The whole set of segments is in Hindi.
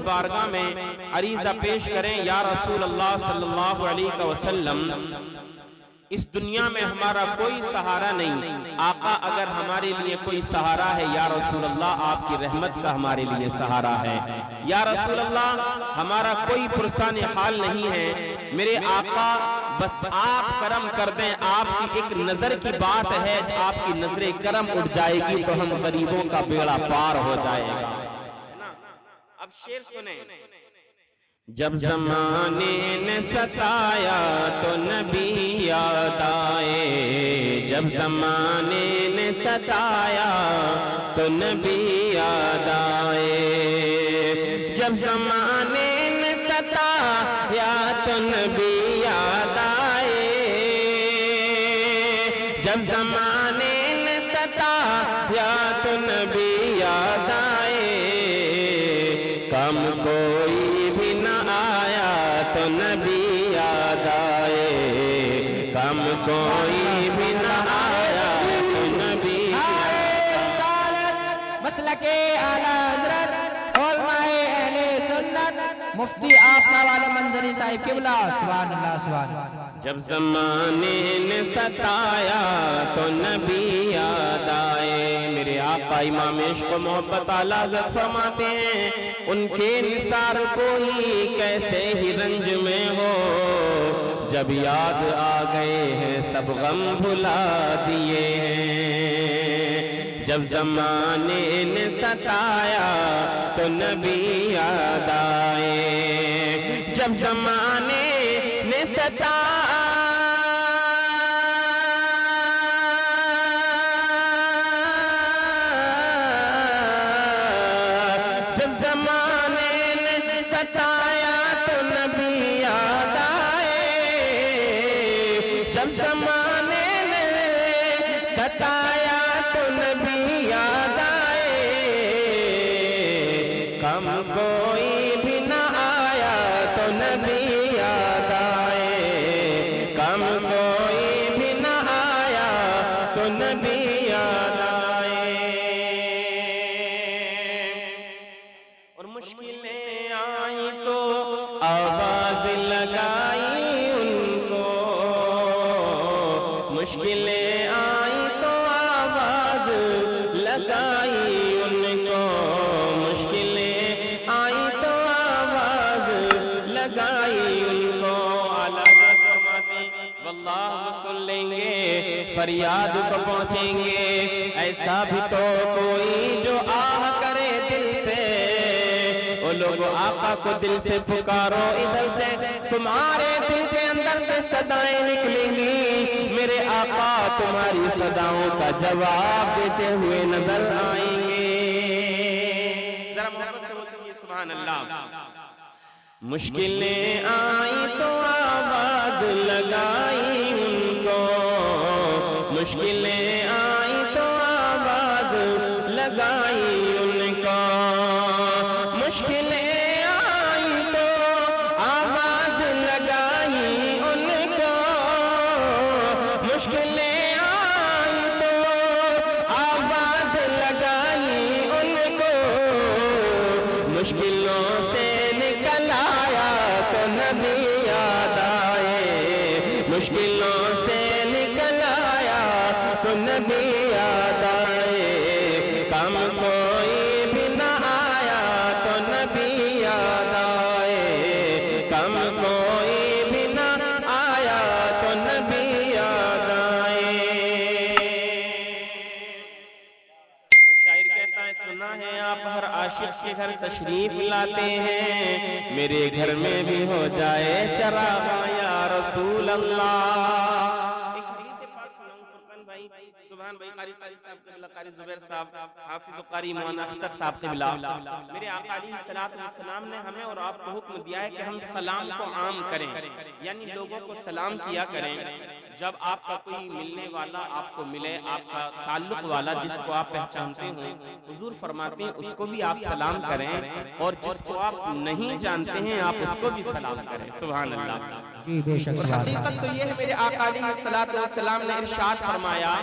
की बारगाह में अरीज़ा पेश करें, या रसूल अल्लाह सल्लल्लाहु अलैहि वसल्लम, इस दुनिया में हमारा कोई सहारा नहीं, आका अगर हमारे लिए कोई सहारा है या रसूल अल्लाह आपकी रहमत का हमारे लिए सहारा है। या रसूल अल्लाह हमारा कोई पुरसान हाल नहीं है, मेरे आका बस आप करम कर दें, आपकी एक नजर की बात है, आपकी नजरे करम उठ जाएगी तो हम गरीबों का बेड़ा पार हो जाएगा। अब शेर सुने। जब ज़माने ने सताया तो नबी याद आए, जब ज़माने ने सताया तो नबी याद आए, जब ज़माने ने सताया तो नबी याद आए, जब ज़माने ने सताया तो नबी याद आए, कम कोई भी न आया तो नबी याद आए, कम कोई भी न आया तो नबी रिसालत मसलके आला हज़रत उलमाए अहले सुन्नत मुफ्ती आफताब आलम मंजरी साहिब क़िबला, सुभान अल्लाह सुभान अल्लाह। जब ज़माने ने सताया तो नबी याद आए। मेरे आका इमाम इश्क़ मोहब्बत आला हज़रत फरमाते हैं, उनके निसार कोई कैसे ही रंज में हो, जब याद आ गए हैं सब गम भुला दिए हैं। जब ज़माने ने सताया तो नबी याद आए, जब ज़माने ने सताया, जब ज़माने ने सताया तो नबी याद आए, जब ज़माने ने सताया तो नबी याद आए, कम कोई भी न आया तो नबी याद आए, कम कोई भी न आया तो नबी याद आए। और मुश्किलें आई तो आवाज लगाई उनको, मुश्किलें आई तो आवाज लगाई उनको, मुश्किलें आई तो आवाज लगाई उनको। आला फरमाते वल्लाह सुन लेंगे, फरियाद को पहुंचेंगे, ऐसा भी तो कोई जो आह करे दिल से, वो लोग आका को दिल से पुकारो इधर से, तुम्हारे दिल के अंदर से सदाएं निकलेंगी, मेरे आका तुम्हारी सदाओं का जवाब देते हुए नजर आएंगे। जरा मोहब्बत से बोलिए सुभान अल्लाह। मुश्किलें आई तो आवाज लगाई उनको, मुश्किलें आई तो आवाज लगाई उनको, मुश्किलें आई तो आवाज लगाई उनको, मुश्किलें आई तो आवाज लगाई उनको, मुश्किलों से निकल आया तो नबी याद आए, मुश्किलों से निकल आया तो नबी याद आए, कम कोई भी न आया तो नबी याद आए, कम कोई भी न आया तो नबी याद आए। और शायर कहता है, सुना है आप हर आशिक के घर तशरीफ लाते हैं, मेरे घर में भी हो जाए चराग या रसूल अल्लाह। सुभान भाई कारी साहब क़िबला, कारी ज़ुबैर साहब, हाफिज़ कारी मौलाना अख्तर साहब क़िबला, मेरे आका अलैहिस्सलातु वस्सलाम ने हमें और आपको हुक्म दिया है कि हम सलाम को आम करें, यानी लोगों को सलाम किया करें। जब आपका कोई मिलने वाला आपको मिले, आपका ताल्लुक वाला जिसको आप पहचानते हो, हुजूर फरमाते हैं उसको भी आप सलाम करें, और जिसको आप नहीं जानते हैं आप उसको भी सलाम करें। सुभान अल्लाह जी बेशक। और हकीकत तो ये है, मेरे आका अलैहिस्सलातु वस्सलाम ने इरशाद फरमाया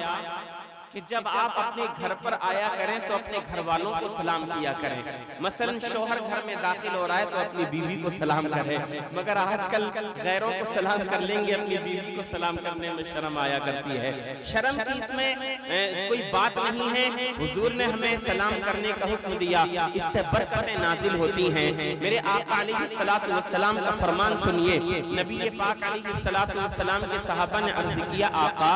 कि कि जब आप अपने घर पर आया करें तो अपने घर वालों को सलाम किया करें। मसलन शौहर घर में दाखिल हो रहा है तो अपनी बीवी को सलाम करें, मगर आजकल गैरों को सलाम कर लेंगे, अपनी बीवी को सलाम करने में शर्म आया करती है। शर्म की इसमें कोई बात नहीं है। हुजूर ने हमें सलाम करने का हुक्म दिया, इससे बरकतें नाजिल होती हैं। मेरे आका अलैहिस्सलातु वस्सलाम का फरमान सुनिए। नबी पाक अलैहिस्सलातु वस्सलाम के सहाबा ने अर्ज किया, आका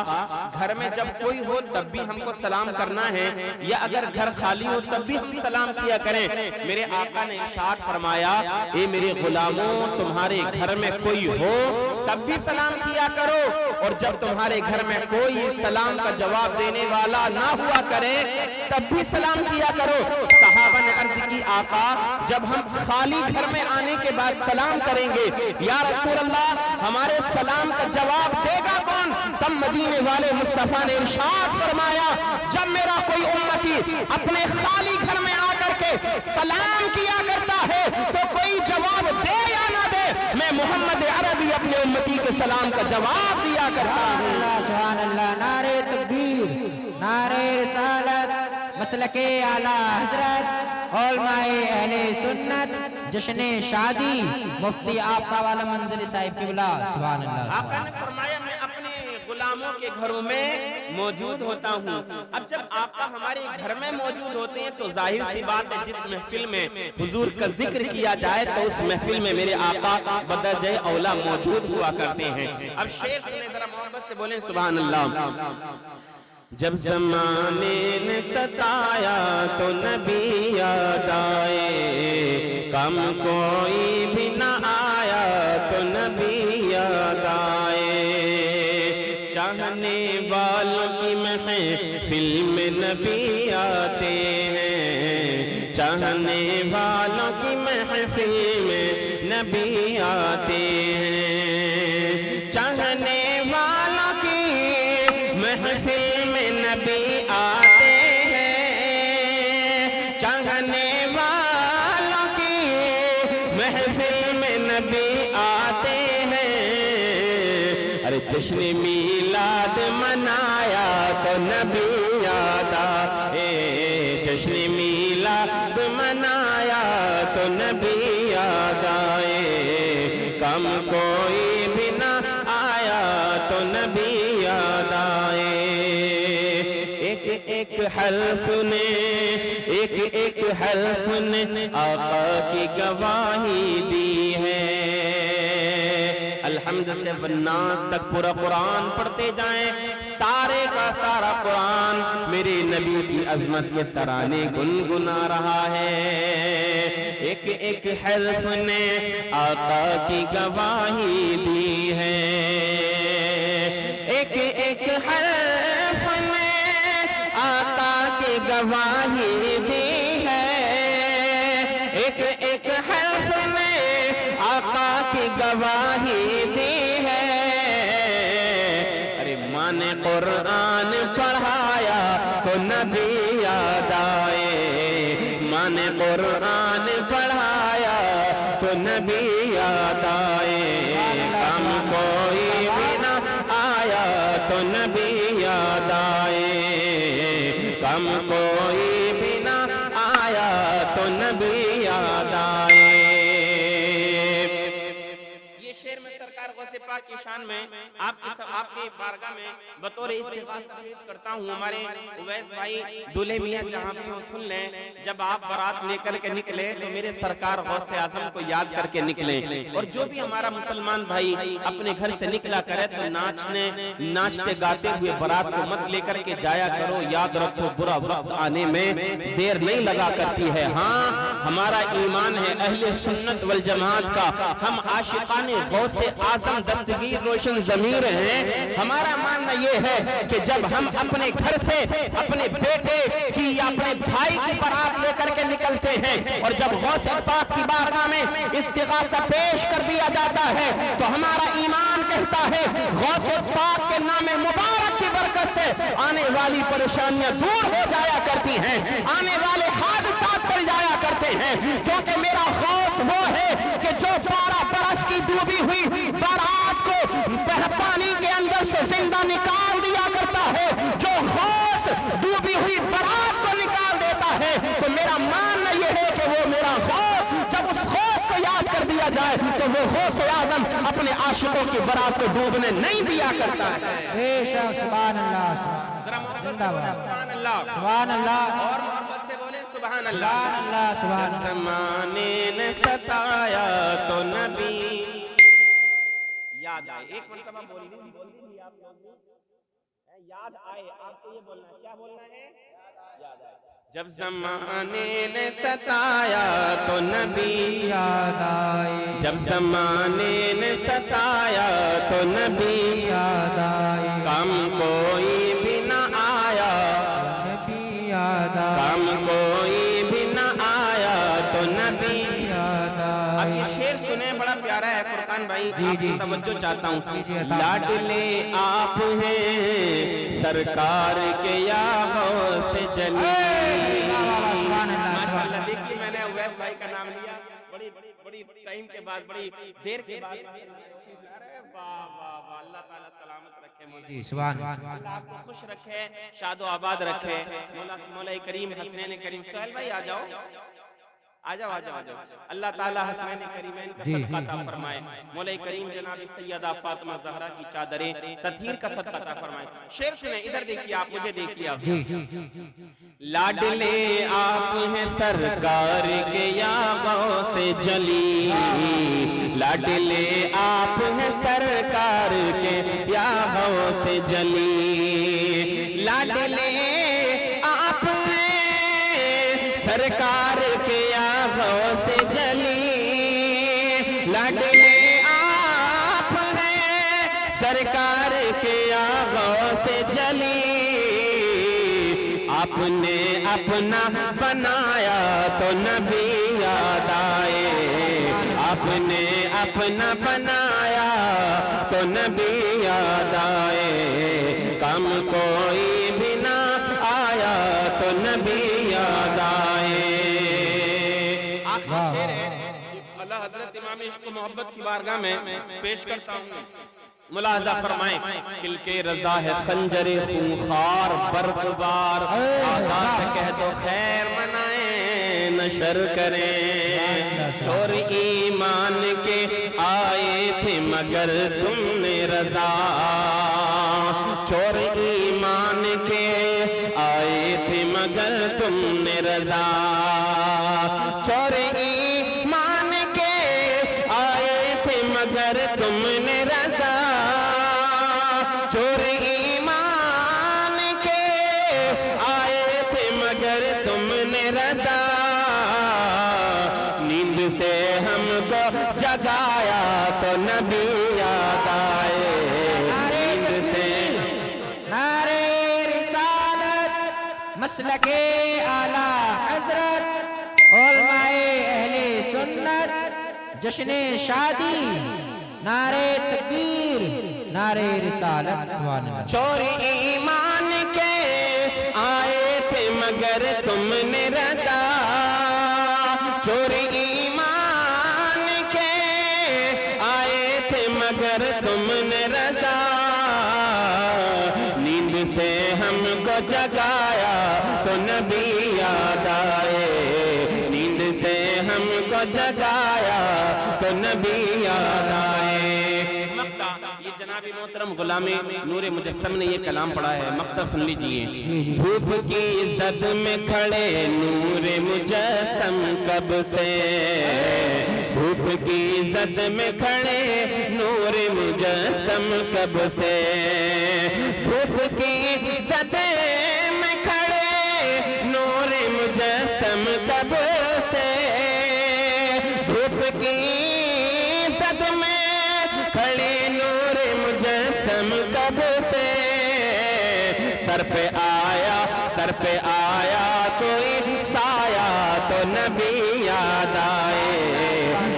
घर में जब कोई हो तब भी हमको सलाम करना है, या अगर घर खाली हो तब भी हम सलाम किया करें। मेरे आका ने इरशाद फरमाया, ए मेरे गुलामों, तुम्हारे घर में कोई हो तब भी सलाम किया करो, और जब तुम्हारे घर में कोई सलाम का जवाब देने वाला ना हुआ करे तब भी सलाम किया करो। सहाबा ने अर्ज की, आका जब हम खाली घर में आने के बाद सलाम करेंगे, या रसूल अल्लाह हमारे सलाम का जवाब देगा कौन? तब मदीने वाले मुस्तफा ने इरशाद फरमाया, जब मेरा कोई उम्मती अपने खाली घर में आकर के सलाम किया करता है तो कोई जवाब दे या ना दे, मैं मोहम्मद अरबी अपने उम्मती के सलाम का जवाब दिया करता हूँ। सुभान अल्लाह, नारे तकबीर, नारे रिसालत, मसलके आला हजरत उलमाए अहले सुन्नत, जश्न शादी मुफ्ती आफ्ताब आलम मंजरी साहिब क़िबला। सुभान अल्लाह। आका ने फरमाया, मैं अपने गुलामों के घरों में मौजूद होता हूँ। अब जब आका हमारे घर में मौजूद होते हैं तो जाहिर सी बात है, जिस महफिल में हुजूर का जिक्र किया जाए तो उस महफिल में मेरे आका बदरजे औला मौजूद हुआ करते हैं। अब शेर सुने जरा, मोहब्बत से बोलें सुभान अल्लाह। जब ज़माने ने सताया तो नबी याद आए, कम कोई भी न आया तो नबी याद आए, चाहने वालों की महफिल में नबी आते हैं, चाहने वालों की महफिल में नबी आते हैं, चाहने वालों की महफिल नबी आते हैं, चाहने वालों की महफिल में नबी आते हैं। अरे जश्न मीलाद मनाया तो नबी याद आए, जश्न मीलाद मनाया तो नबी याद आए, कम कोई भी ना आया तो नबी याद आए। एक हर्फ ने, एक हर्फ ने आका की गवाही दी है। अल्हम्द से वन्नास तक पूरा कुरान पढ़ते जाएं, सारे का सारा कुरान मेरे नबी की अजमत के तराने गुनगुना रहा है। एक हर्फ ने आका की गवाही दी है, एक हर्फ ने आका की गवाही दी है, एक हर्फ ने आका की गवाही दी है। अरे माँ ने कुरान पढ़ाया तो नबी याद आए, माँ ने कुरान पढ़ाया तो नबी याद आए, कम कोई भी ना आया तो नबी याद आए, कम कोई भी ना आया तो नबी याद आए। ये शेर में सरकार गौसे पाक की शान में आपके बारगाह में बतौर इस्तिग़ासा पेश करता हूँ। हमारे उवैस भाई दूल्हे मियां जहाँ भी हो सुन लें, जब आप बारात लेकर के निकले तो मेरे सरकार गौसे आजम को याद करके निकले। और जो भी हमारा मुसलमान भाई अपने घर से निकला करे तो नाचते गाते हुए बारात को मत लेकर के जाया करो। याद रखो, बुरा वक्त आने में देर नहीं लगा करती है। हाँ, हमारा ईमान है अहले सुन्नत वल जमात का, हम आशिकाने गौसे आजम दस्तगीर रोशन ज़मीर हैं। हमारा मानना ये है कि जब हम अपने घर से अपने बेटे की या अपने भाई की बारात लेकर के निकलते हैं और जब गौसे पाक की बारगाह में इस्तिग़ासा पेश कर दिया जाता है तो हमारा ईमान कहता है गौसे पाक के नाम मुबारक की बरकत से आने वाली परेशानियां दूर हो जाया करती हैं, आने वाले हादसात टल जाया करते हैं। क्योंकि मेरा खौफ वो है कि जो 12 बरस की डूबी हुई बारात को पानी के अंदर से जिंदा निकाल दिया करता है, जो खौफ दिया जाए तो वो गौसे आजम अपने आशिकों की बारात को डूबने नहीं दिया करता है। बेशक सुभान अल्लाह जरा मोहब्बत से बोले सुभान अल्लाह, सुभान अल्लाह और मोहब्बत से बोले सुभान अल्लाह। सुभान अल्लाह सुभान अल्लाह। जमाने ने सताया तो नबी याद आए। एक मरतबा बोल दी आप लोग ने, याद आए, आपको ये बोलना है, क्या बोलना है? याद आए। जब जमाने ने सताया तो नबी याद आए, जब जमाने ने सताया तो नबी याद आए, कम कोई भी न आया, नबी याद आए, कम कोई भी न आया तो नबी याद आए। अब ये शेर सुने, बड़ा प्यारा है फुरकान भाई, आपकी तवज्जो चाहता हूँ। जी, अता लाडले आप हैं सरकार के या से जली। माशाल्लाह, देखिए मैंने उवैस भाई का नाम लिया, बड़ी बड़ी टाइम के बाद, बड़ी देर के बाद। अरे वाह वाह वाह, अल्लाह ताला सलामत रखे मौला, जी सुभान अल्लाह आपको खुश रखे, शादो आबाद रखे मौला करीम हसनैन करीम। सोहेल भाई आ जाओ, आ जाओ, आ जाओ, आ जाओ। अल्लाह ताला हसनैन करीमैन का सदका अता फरमाए। मौला करीम जनाब सैयदा फातिमा ज़हरा की चादरें तथहीर का सदका अता फरमाए। शेर सुने, इधर देखिए आप, मुझे देखिए आप। लाडले आप हैं सरकार के या से जली, लाडले आप हैं सरकार के या से जली, लाडले आप हैं सरकार के से जली, लाडले आप हैं सरकार के आगों से जली। आपने अपना बनाया तो नबी याद आए, आपने अपना बनाया तो नबी याद आए, कम कोई भी ना आया तो नबी याद आए। शेर है, अल्लाह हजरत इमाम इश्क मोहब्बत की बारगाह में पेश करता हूँ। मुलाजा फरमाएं, दिल के रजा है खंजरे खूंखार बर्फबार, आजाद कह दो खैर मनाएं नशर करें। चोर ईमान के आए थे मगर तुमने रजा, चोर ईमान के आए थे मगर तुमने रजा, चोर ईमान के आए थे मगर तुमने रजा, चोर ईमान के आए थे मगर तुमने रजा। नींद से हमको जगाया तो नबी याद आए, नींद से नारे रिसालत मसलके आला हजरत उलमाए अहले सुन्नत जश्न शादी, नारे तकबीर, नारे रिसालत। सुभान अल्लाह। चोर ईमान के आए थे मगर तुमने रजा, चोर ईमान के आए थे मगर तुमने रजा। नींद से हमको जगाया तो नबी याद आए, नींद से हमको जगाया तो नबी याद आए। मक्ता, ये जनाबी मोहतरम गुलामे नूरे मुजस्सम ने ये कलाम पढ़ा है, मक्ता सुन लीजिए। धूप की जद में खड़े नूरे मुजस्सम कब से, धूप की जद में खड़े नूरे मुजस्सम कब से, धूप की जद में खड़े नूरे मुजस्सम कब से, धूप की जद में खड़े नूरे मुजस्सम कब से। सर पे आया कोई साया तो नबी याद आए,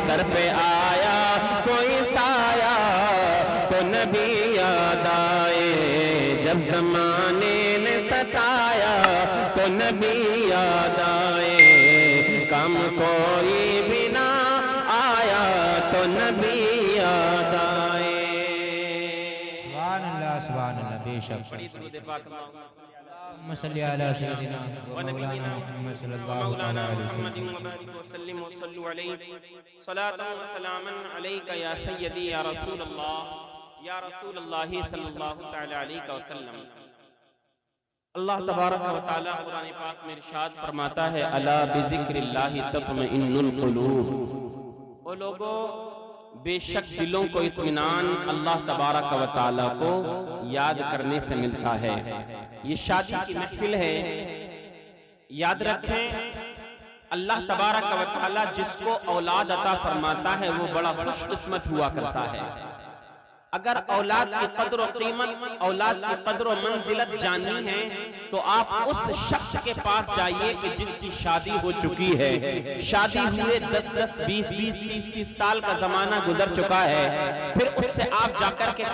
सर पे आया कोई साया तो नबी याद आए। जब जमाने ने सताया तो नबी याद आए, कम कोई भी ना आया तो नबी याद आए। सुभान अल्लाह, सुभान अल्लाह। बेशक बड़ी दुरूद पाक सल्ली अला सय्यदिना व मौलाना मुहम्मद सल्लल्लाहु अलैहि वसल्लम। सलातन व सलामन अलैका या सय्यदी या रसूलल्लाह या रसूलल्लाह सल्लल्लाहु तआला अलैहि वसल्लम। अल्लाह तबारक व तआला कुरान पाक में इरशाद फरमाता है, अला बिज़िक्रिल्लाहि तत्मइन्नुल कुलूब। ओ लोगों, बेशक दिलों को इत्मीनान अल्लाह तबारक व तआला को याद करने से मिलता है। ये शादी की महफिल है, याद रखें अल्लाह तबारक व तआला जिसको औलाद अता फरमाता है वो बड़ा खुशकिस्मत हुआ करता है। अगर औलाद की कद्र और कीमत, औलाद की कद्र और मंजिलत जाननी है तो आप उस शख्स के पास जाइए कि जिसकी शादी हो चुकी है। शादी हुए 10-10, 20-20, 30-30 साल का जमाना गुजर चुका है। फिर उससे आप जाकर के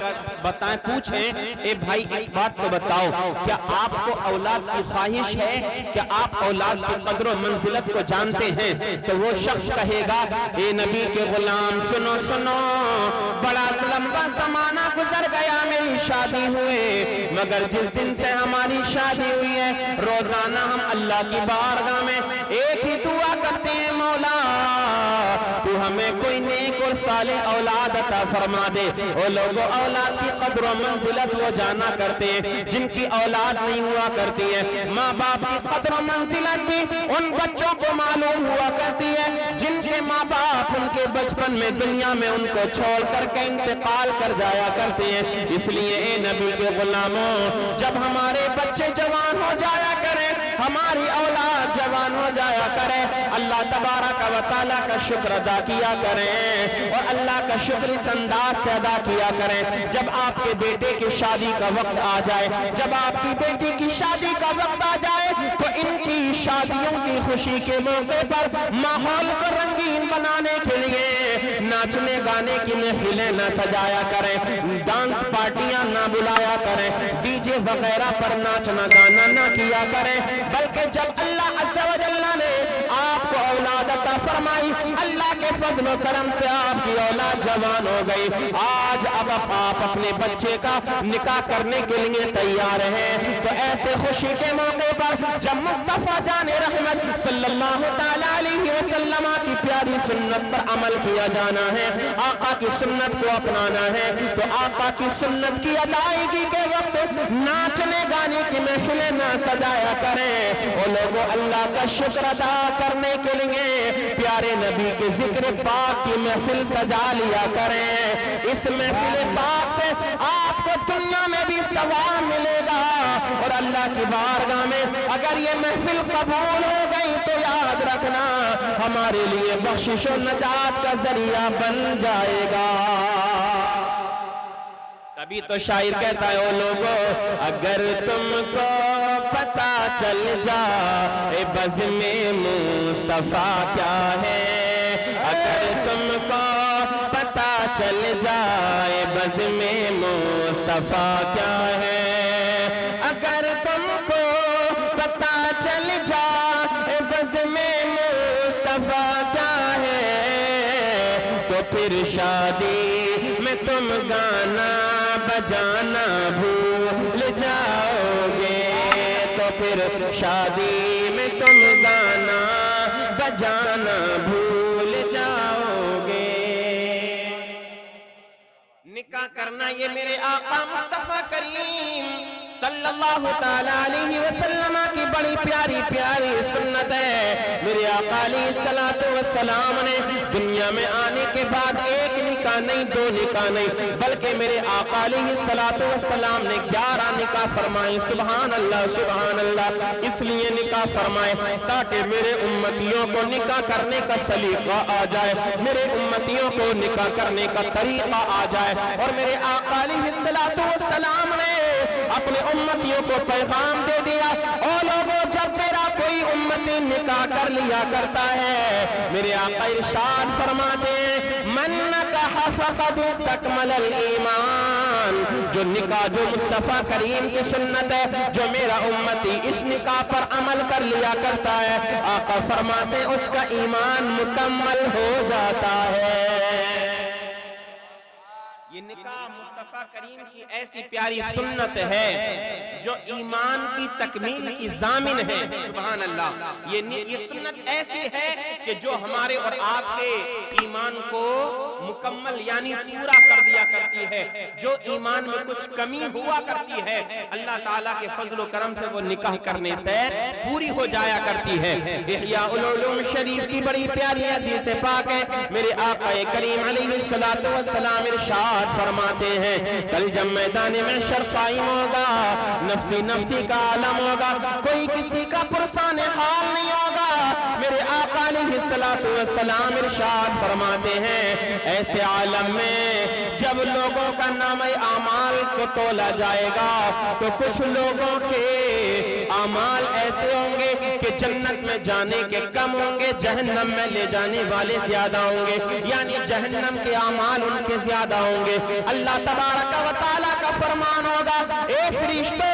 बताएं, पूछें, ए भाई एक बात तो बताओ, क्या आपको औलाद की ख्वाहिश है? क्या आप औलाद की कद्र और मंजिलत को जानते हैं? तो वो शख्स कहेगा, ए नबी के गुलाम सुनो सुनो, बड़ा लंबा जमाना गुजर गया मेरी शादी हुए, मगर जिस दिन से हमारी शादी हुई है रोजाना हम अल्लाह की बारगाह में एक ही दुआ करते हैं, मौला तू हमें कोई नेक और सालेह औलाद अता फरमा दे। वो लोगों, औलाद की कद्र और मंजिलत वो जाना करते हैं जिनकी औलाद नहीं हुआ करती है। माँ बाप की कद्र और मंजिलत भी उन बच्चों को मालूम हुआ करती है जिनके माँ बाप उनके बचपन में दुनिया में उनको छोड़ करके इंतकाल कर जाया करते हैं। इसलिए ए नबी के गुलामों, जब हमारे बच्चे जवान हो जाया करें, हमारी औलाद जवान हो जाया करे, अल्लाह तबारक व तआला का शुक्र अदा किया करें और अल्लाह का शुक्र इस अंदाज से अदा किया करें। जब आपके बेटे की शादी का वक्त आ जाए, जब आपकी बेटी की शादी का वक्त आ जाए तो इनकी शादियों की खुशी के मौके पर माहौल को रंगीन बनाने के लिए नाचने गाने की महफिलें न सजाया करें, डांस पार्टियां ना बुलाया करें, डीजे वगैरह पर नाचना गाना ना किया करें, बल्कि जब अल्लाह अज़्ज़ा व जल्ला ने आपको औलाद अता फरमाई, अल्लाह के फजल व करम से आपकी औलाद जवान हो गई, आज अब आप अपने बच्चे का निकाह करने के लिए तैयार हैं, तो ऐसे खुशी के मौके पर जब मुस्तफा जाने रहमत सल्लल्लाहु तआला अलैहि वसल्लम की प्यारी सुन्नत पर अमल किया जाना है, आका की सुन्नत को अपनाना है, तो आका की सुन्नत की अदायगी के वक्त नाचने गाने की महफिलें ना सजाया करें। वो लोगों, अल्लाह का शुक्र अदा करने के लिए प्यारे नबी के जिक्र पाक की महफिल सजा लिया करें। इस महफिल पाक से आपको दुनिया में भी सवाब मिलेगा और अल्लाह की बारगाह में अगर ये महफिल कबूल हो गई तो याद रखना हमारे लिए बख्शिश और नजात का जरिया बन जाएगा। तभी तो शायर कहता है, ओ लोगों, अगर तुमको पता चल जाए बज़्म मुस्तफा क्या है, अगर तुमको पता चल जाए बज़्म मुस्तफा क्या है, अगर तुमको पता चल जाए बज़्म मुस्तफा क्या है, तो फिर शादी में तुम गाना बजाना भूल जाओगे, तो फिर शादी में तुम गाना बजाना भूल जाओगे। निकाह करना ये मेरे आका मुस्तफा करीम सल्लल्लाहु ताला अलैहि वसल्लम की बड़ी प्यारी प्यारी सुन्नत है। मेरे आका अलैहिस्सलातु वस्सलाम ने दुनिया में आने के बाद एक निकाह नहीं, दो निकाह नहीं, बल्कि मेरे आका अलैहिस्सलातु वस्सलाम ने 11 निकाह फरमाए। सुभान अल्लाह, सुभान अल्लाह। इसलिए निकाह फरमाए ताकि मेरे उम्मतियों को निकाह करने का सलीका आ जाए, मेरे उम्मतियों को निकाह करने का तरीका आ जाए। और मेरे आका अलैहिस्सलातु वस्सलाम ने अपने उम्मतियों को पैगाम दे दिया, और लोगों, जब मेरा कोई उम्मती निकाह कर लिया करता है, मेरे आका इरशाद फरमाते हैं, मन नकाह फक़द इस्तकमलल ईमान। जो निकाह, जो मुस्तफा करीम की सुन्नत है, जो मेरा उम्मती इस निकाह पर अमल कर लिया करता है, आका फरमाते उसका ईमान मुकम्मल हो जाता है। ये निकाह मुस्तफा करीम की ऐसी प्यारी सुन्नत है जो ईमान की तकमील की जामिन है। सुभान अल्लाह। ये सुन्नत ऐसी है कि जो हमारे और आपके ईमान को मुकम्मल यानी पूरा कर दिया करती है। जो ईमान में कुछ कमी हुआ करती है अल्लाह ताला के फजल करम से वो निकाह करने से पूरी हो जाया करती है। इहया उल उलूम शरीफ की बड़ी प्यारी हदीस पाक है। मेरे आका करीम अलैहिस्सलातु वस्सलाम इरशाद फरमाते हैं, कल जब मैदान में कायम होगा, नफ्सी नफ्सी का आलम होगा, कोई किसी का पुरसान हाल नहीं होगा। मेरे आका अलैहिस्सलातु वस्सलाम इरशाद फरमाते हैं, ऐसे आलम में जब लोगों का नामे आमाल को तोला जाएगा तो कुछ लोगों के आमाल ऐसे होंगे कि जन्नत में जाने के कम होंगे, जहन्नम में ले जाने वाले ज्यादा होंगे, यानी जहन्नम के आमाल उनके ज्यादा होंगे। अल्लाह तबारक व तआला का फरमान होगा, ए फरिश्तों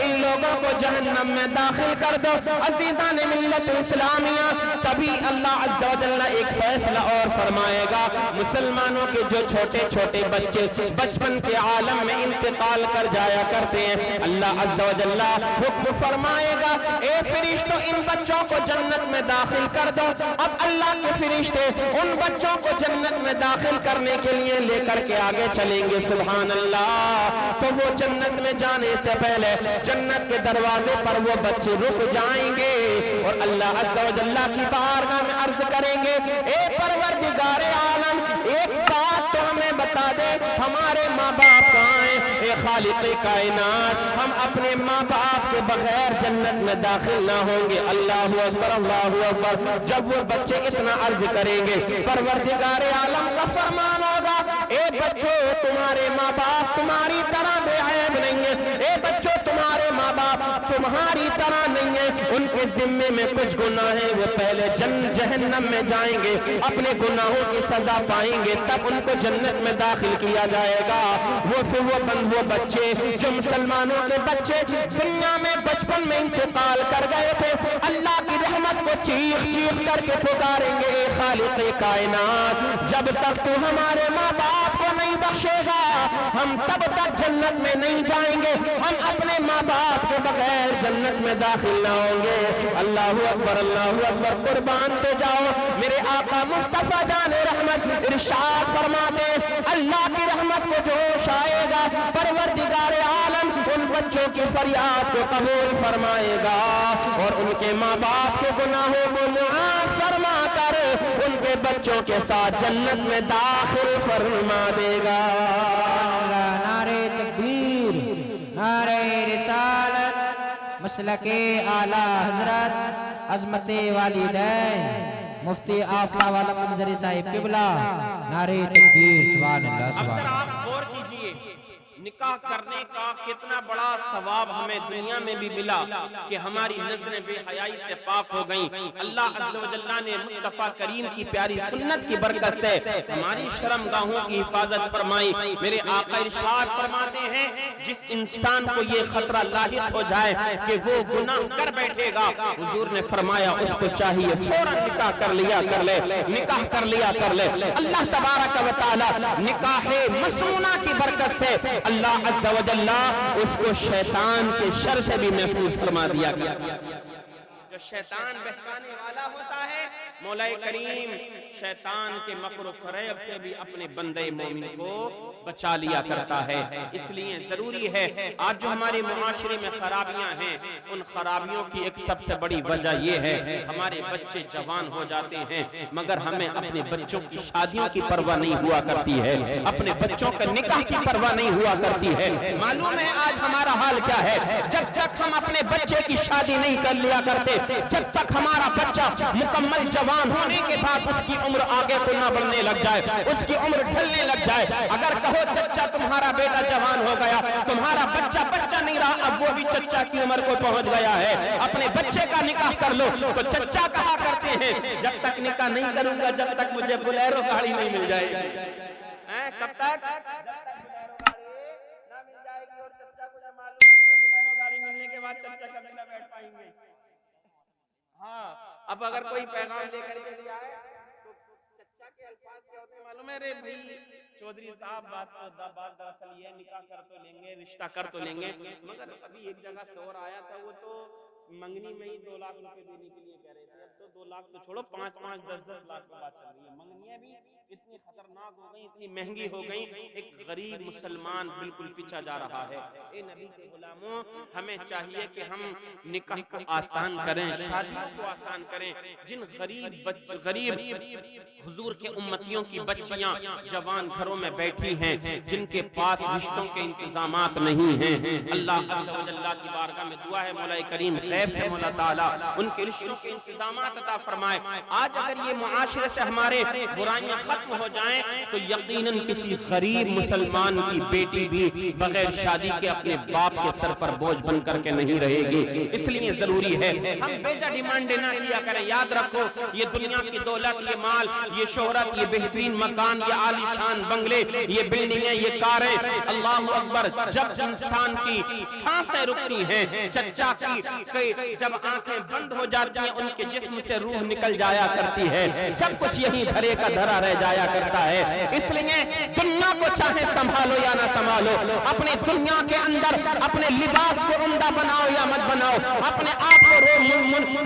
इन लोगों को जहन्नम में दाखिल कर दो। अज़ीज़ान मिल्लत इस्लामिया, तभी अल्लाह अज़्ज़ा व जल्ला एक फैसला और फरमाएगा, मुसलमानों के जो छोटे छोटे बच्चे बचपन के आलम में इंतकाल कर जाया करते हैं, अल्लाह अज़्ज़ा व जल्ला हुक्म फरमाएगा, ए फरिश्तों इन बच्चों को जन्नत में दाखिल कर दो। अब अल्लाह के फरिश्ते उन बच्चों को जन्नत में दाखिल करने के लिए लेकर के आगे चलेंगे। सुभान अल्लाह। तो वो जन्नत में जाने से पहले जन्नत के दरवाजे पर वो बच्चे रुक जाएंगे और अल्लाह अज़्ज़ा व जल्ला की बारगाह में अर्ज करेंगे, ए परवरदिगार आलम, एक बात तो हमें बता दे, हमारे माँ बाप कहाँ हैं? ए खालिक़े कायनात, हम अपने माँ बाप के बगैर जन्नत में दाखिल ना होंगे। अल्लाहु अकबर, अल्लाहु अकबर। जब वो बच्चे इतना अर्ज करेंगे, परवरदिगार आलम का फरमान होगा, ए बच्चों तुम्हारे माँ बाप तुम्हारी तरह बेअयब नहीं है। ए बच्चों तुम्हारे माँ बाप तुम्हारी तरह नहीं है, उनके जिम्मे में कुछ गुनाह है, वो पहले जहन्नम में जाएंगे, अपने गुनाहों की सजा पाएंगे, तब उनको जन्नत में दाखिल किया जाएगा। वो बच्चे जो मुसलमानों के बच्चे दुनिया में बचपन में इंतकाल कर गए थे, अल्लाह की रहमत को चीख चीख करके पुकारेंगे, ए खालिक़े कायनात, जब तक तू हमारे माँ बाप को नहीं बख्शेगा हम तब तक जन्नत में नहीं जाएंगे, हम अपने माँ बाप के बगैर जन्नत में दाखिल ना होंगे। अल्लाहु अकबर, अल्लाहु अकबर। कुर्बान तो जाओ मेरे आका मुस्तफा जाने रहमत इरशाद फरमाते, अल्लाह की रहमत को जोश आएगा, परवरदिगार आलम उन बच्चों की फरियाद को कबूल फरमाएगा और उनके माँ बाप के गुनाहों को मुआफ फरमा कर उनके बच्चों के साथ जन्नत में दाखिल फरमा देगा। नारे तकबीर, नारे रिसालत, मसलके आला हजरत अज़मते वालिदैन मुफ्ती आफताब आलम मंजरी साहिब किबला, नारे तकबीर, सुभान अल्लाह, सुभान अक्सर अल्लाह। आप गौर कीजिए, निकाह करने का कितना बड़ा सवाब हमें दुनिया में भी मिला कि हमारी नजरें बेहयाई से पाक हो गईं। अल्लाह अज़्ज़ा व जल्ला ने मुस्तफा करीम की प्यारी सुन्नत की बरकत से हमारी शर्मगाहों की हिफाजत फरमाई। मेरे आका इरशाद फरमाते हैं, जिस इंसान को ये खतरा लाहिक हो जाए कि वो गुनाह कर बैठेगा, हुजूर ने फरमाया उसको चाहिए फौरन निकाह कर लिया कर ले, निकाह कर लिया कर ले। अल्लाह तबारक व तआला निकाह मसनूना की बरकत से अल्लाह अज़्ज़ा व जल्ला उसको शैतान के शर से भी महफूज फरमा दिया गया। जो शैतान बहकाने वाला होता है, मौलाए करीम शैतान के मकर फरेब से भी अपने बंदे मोमिन को बचा लिया करता है। इसलिए जरूरी है, आज जो हमारे मुआशरे में खराबियां हैं, उन खराबियों की एक सबसे बड़ी वजह यह है, हमारे बच्चे जवान हो जाते हैं मगर हमें अपने बच्चों की शादियों की परवाह नहीं हुआ करती है, अपने बच्चों के निकाह की परवाह नहीं हुआ करती है। मालूम है आज हमारा हाल क्या है? जब तक हम अपने बच्चे की शादी नहीं कर लिया करते, जब तक हमारा बच्चा मुकम्मल जवान होने के बाद उसकी उम्र आगे को ना बढ़ने लग जाए, उसकी उम्र ढलने लग जाए, अगर कहो चच्चा तुम्हारा बेटा जवान हो गया, तुम्हारा बच्चा बच्चा नहीं रहा, अब वो भी चच्चा की उम्र को पहुंच गया है, अपने बच्चे का निकाह कर लो, तो चच्चा कहा करते हैं जब तक निकाह नहीं करूंगा जब तक मुझे बोलेरो गाड़ी नहीं मिल जाएगी। कब तक? ना मिल जाएगी और चच्चा को जब मालूम है बोलेरो गाड़ी मिलने के बाद चच्चा कभी ना बैठ पाएंगे। हाँ, अब अगर कोई पैगाम लेकर के आए तो चच्चा के अल्फाज क्या मालूम है रे भाई चौधरी साहब, बात दरअसल ये निकाह कर तो लेंगे, रिश्ता कर तो लेंगे, मगर अभी एक जगह शोर आया था, वो तो मंगनी में ही 2 लाख रुपए देने के लिए कह रहे थे। अब तो 2 लाख तो छोड़ो, 5-5, 10-10 लाख की बात चल रही है। मंगनियां भी इतनी खतरनाक हो गई, इतनी महंगी हो गई, एक गरीब मुसलमान बिल्कुल पीछा जा रहा है। ए नबी के गुलामों, हमें चाहिए कि हम निकाह को आसान करें, शादियों को आसान करें। जिन गरीब हुजूर के उम्मतियों की बच्चियां जवान घरों में बैठी हैं, जिनके पास रिश्तों के इंतजामात नहीं हैं, अल्लाह अज़्ज़ व जल्ला की बारगाह में दुआ है मौला करीम गैब से मौला ताला उनके रिश्तों के इंतजामात अता फरमाए। आज अगर ये मुआशरे से हमारे बुराइयां खत्म हो जाएं, तो यकीनन किसी गरीब मुसलमान की बेटी भी बगैर शादी के अपने बाप के सर पर बोझ बन करके नहीं रहेगी। इसलिए जरूरी है हम बेजा डिमांड ना किया करें। याद रखो, ये दुनिया की दौलत, ये माल, ये शोहरत, ये बेहतरीन मकान, ये आलीशान बंगले, ये बिल्डिंगें, ये कारें, अल्लाह अकबर, जब इंसान की सांसें रुकती हैं, चच्चा की जब आंखें बंद हो जाती हैं, उनके जिस्म से रूह निकल जाया करती है, सब कुछ यही धरे का धरा रह जाया करता है। इसलिए दुनिया को चाहे संभालो या ना संभालो, अपने दुनिया के अंदर अपने लिबास को उम्दा बनाओ या मत बनाओ, अपने आप को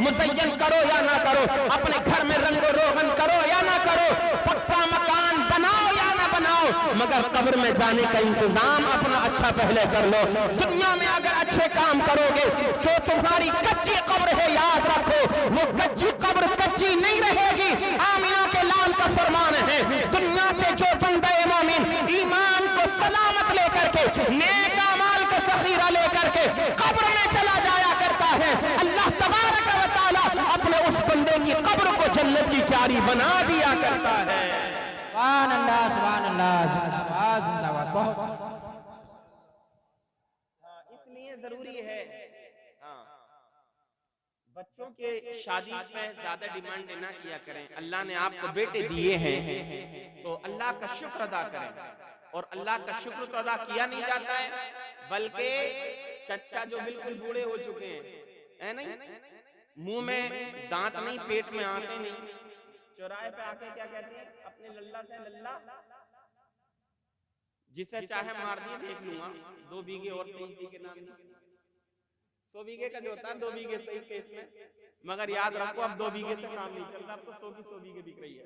मुज़य्यन करो या ना करो, अपने घर में रंगो रोगन करो या ना करो, पक्का मकान बनाओ या ना बनाओ, मगर कब्र में जाने का इंतजाम अपना अच्छा पहले कर लो। दुनिया में अगर अच्छे काम करोगे, जो तुम्हारी कच्ची कब्र है, याद रखो वो कच्ची कब्र कच्ची नहीं रहेगी। आमिना के लाल का फरमान है, दुनिया से जो बंदा मोमिन ईमान को सलामत लेकर के, नेक अमाल का ज़ख़ीरा लेकर के कब्र में चला जाया करता है, अल्लाह तबारक व तआला अपने उस बंदे की कब्र को जन्नत की क्यारी बना दिया करता है। सुभान अल्लाह, सुभान अल्लाह, जिंदाबाद जिंदाबाद। बहुत इसलिए जरूरी है बच्चों के शादी में ज्यादा डिमांड ना किया करें। अल्लाह ने आपको बेटे दिए हैं तो अल्लाह का शुक्र अदा करें, और अल्लाह का शुक्र तो अदा किया नहीं जाता है, बल्कि चच्चा जो बिल्कुल बूढ़े हो चुके हैं, है नहीं, मुंह में दांत नहीं, पेट में आते नहीं, चौराहे पे आके क्या कहते हैं, अपने लल्ला से लल्ला, जिसे चाहे मार दिए, देख लूंगा, 2 बीघे और सही के नाम 100 बीघे का जो होता है 2 बीघे सही केस में, मगर याद रखो अब 2 बीघे से काम नहीं चलता, अब तो 100 की 100 बीघे बिक रही है।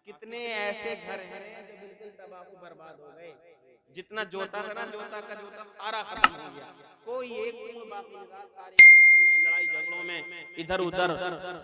कितने ऐसे घर हैं जो बिल्कुल तबाह बर्बाद हो गए, जितना जोता था ना, जोता का जोता सारा खत्म हो गया, कोई एक बाकी नहीं रहा, सारे खेतों में लड़ाई झगड़ों में इधर उधर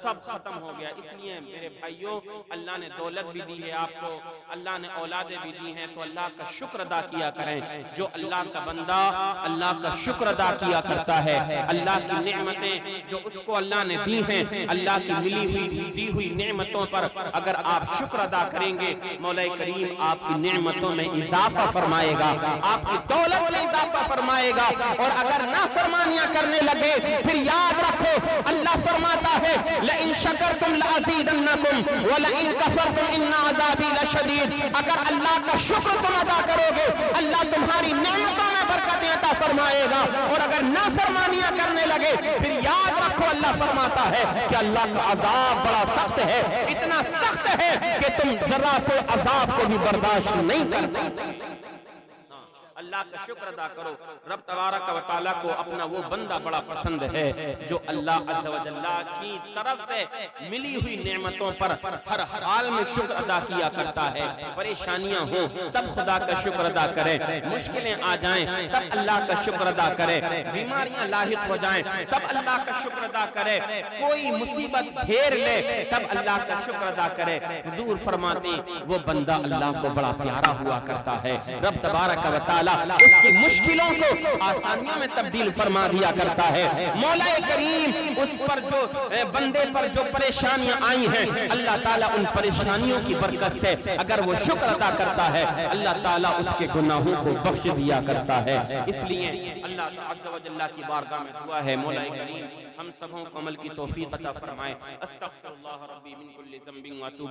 सब खत्म हो गया। इसलिए मेरे भाइयों, अल्लाह ने दौलत भी दी है आपको, अल्लाह ने औलादे भी दी हैं, तो अल्लाह का शुक्र अदा किया करें। जो अल्लाह का बंदा अल्लाह का शुक्र अदा किया करता है, अल्लाह की नेमतें जो उसको अल्लाह ने दी हैं, अल्लाह की मिली हुई दी हुई नेमतों पर अगर आप शुक्र अदा करेंगे, मौला करीम आपकी नेमतों में इजाफा फरमाएगा, आपकी दौलत में इजाफा फरमाएगा। और अगर नाफरमानियां करने लगे, फिर याद रखो अल्लाह फरमाता है, लइन शकरतुम लअज़ीदन्नकुम व लइन कफरतुम इन्न अज़ाबी लशदीद। अगर अल्लाह का शुक्र तुम अदा करोगे, अल्लाह तुम्हारी नेमतों में बरकतें अता फरमाएगा, और अगर नाफरमानियां करने लगे, फिर याद रखो अल्लाह फरमाता है कि अल्लाह का अजाब बड़ा सख्त है, इतना सख्त है कि तुम जरा से अजाब को भी बर्दाश्त नहीं कर पाते। अल्लाह का शुक्र अदा करो। रब तबारक व तआला को अपना वो बंदा बड़ा पसंद है जो अल्लाह अज़्ज़ व जल्ला की तरफ से मिली हुई नेमतों पर हर हाल में शुक्र अदा किया करता है। परेशानियां हो तब खुदा का शुक्र अदा करे, मुश्किलें आ जाएं तब अल्लाह का शुक्र अदा करे, बीमारियां लाहिक हो जाएं तब अल्लाह का शुक्र अदा करे, कोई मुसीबत घेर ले तब अल्लाह का शुक्र अदा करे। हुजूर फरमाते वो बंदा अल्लाह को बड़ा प्यारा हुआ करता है। रब तबारक व तआला उसकी मुश्किलों को आसानियों में तब्दील फरमा दिया करता है। मौला करीम उस पर जो बंदे पर जो परेशानियां आई हैं, अल्लाह ताला उन परेशानियों की बरकत से अगर वो शुक्र अदा करता है, अल्लाह ताला उसके गुनाहों को बख्श दिया करता है। इसलिए अल्लाह अज़्ज़ व जल्ला की बारगाह में दुआ है, मौला करीम हम सबों को अमल की तौफीक अता फरमाए। अस्तगफिरुल्लाह रब्बी मिन कुल्लि ज़ंबिन व अतूबु